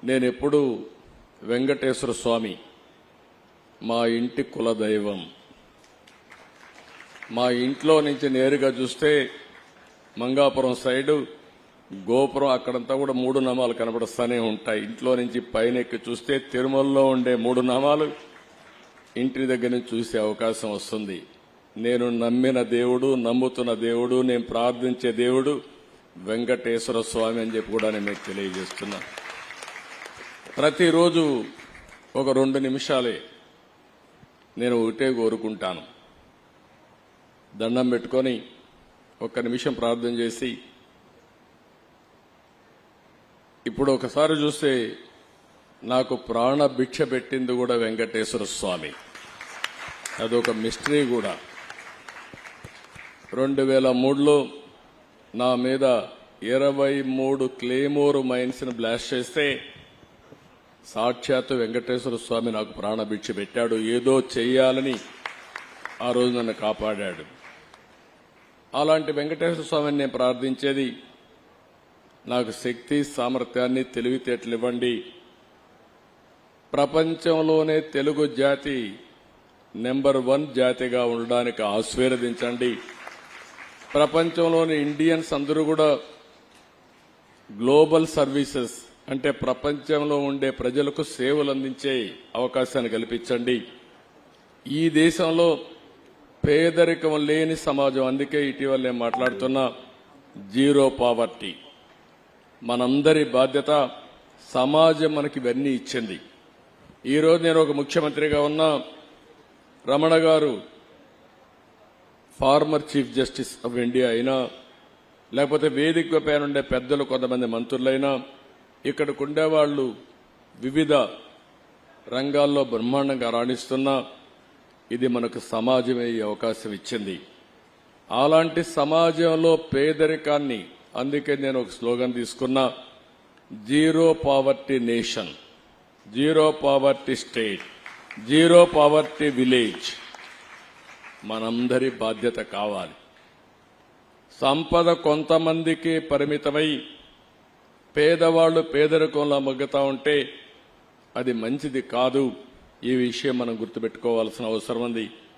నేనెప్పుడు వెంకటేశ్వర స్వామి మా ఇంటి కులదైవం. మా ఇంట్లో నుంచి నేరుగా చూస్తే మంగాపురం సైడు గోపురం అక్కడంతా కూడా 3 నామాలు కనబడుస్తూనే ఉంటాయి. ఇంట్లో నుంచి పైన ఎక్కి చూస్తే తిరుమలలో ఉండే 3 నామాలు ఇంటి దగ్గర నుంచి చూసే అవకాశం వస్తుంది. నేను నమ్మిన దేవుడు, నమ్ముతున్న దేవుడు, నేను ప్రార్థించే దేవుడు వెంకటేశ్వర స్వామి అని చెప్పి కూడా నేను మీకు తెలియజేస్తున్నా. ప్రతిరోజు ఒక 2 నిమిషాలే నేను ఒకటే కోరుకుంటాను. దండం పెట్టుకొని 1 నిమిషం ప్రార్థన చేసి, ఇప్పుడు ఒకసారి చూస్తే నాకు ప్రాణ భిక్ష పెట్టింది కూడా వెంకటేశ్వర స్వామి. అదొక మిస్టరీ కూడా. 2003లో నా మీద 23 క్లేమోర్ మైన్స్ ని బ్లాస్ట్ చేస్తే సాక్షాత్తు వెంకటేశ్వర స్వామి నాకు ప్రాణభిక్ష పెట్టాడు. ఏదో చెయ్యాలని ఆ రోజు నన్ను కాపాడాడు. అలాంటి వెంకటేశ్వర స్వామిని నేను ప్రార్థించేది, నాకు శక్తి, సామర్థ్యాన్ని, తెలివితేటలు ఇవ్వండి. ప్రపంచంలోనే తెలుగు జాతి నెంబర్ 1 జాతిగా ఉండడానికి ఆశీర్వదించండి. ప్రపంచంలోని ఇండియన్స్ అందరూ కూడా గ్లోబల్ సర్వీసెస్ అంటే ప్రపంచంలో ఉండే ప్రజలకు సేవలు అందించే అవకాశాన్ని కల్పించండి. ఈ దేశంలో పేదరికం లేని సమాజం, అందుకే ఇటీవల నేను మాట్లాడుతున్నా జీరో పావర్టీ. మనందరి బాధ్యత. సమాజం మనకి ఇవన్నీ ఇచ్చింది. ఈరోజు నేను ఒక ముఖ్యమంత్రిగా ఉన్నా, రమణ గారు former chief justice of India అయినా, లేకపోతే వేదిక పైన ఉండే పెద్దలు కొంతమంది మంత్రులైనా, ఇక్కడికి ఉండేవాళ్లు వివిధ రంగాల్లో బ్రహ్మాండంగా రాణిస్తున్నా, ఇది మనకు సమాజమే ఈ అవకాశం ఇచ్చింది. అలాంటి సమాజంలో పేదరికాన్ని, అందుకే నేను ఒక స్లోగన్ తీసుకున్నా, zero poverty nation, zero poverty state, zero poverty village మనందరి బాధ్యత కావాలి. సంపద కొంతమందికి పరిమితమై పేదవాళ్లు పేదరికంలో మగ్గుతా ఉంటే అది మంచిది కాదు. ఈ విషయం మనం గుర్తుపెట్టుకోవాల్సిన అవసరం ఉంది.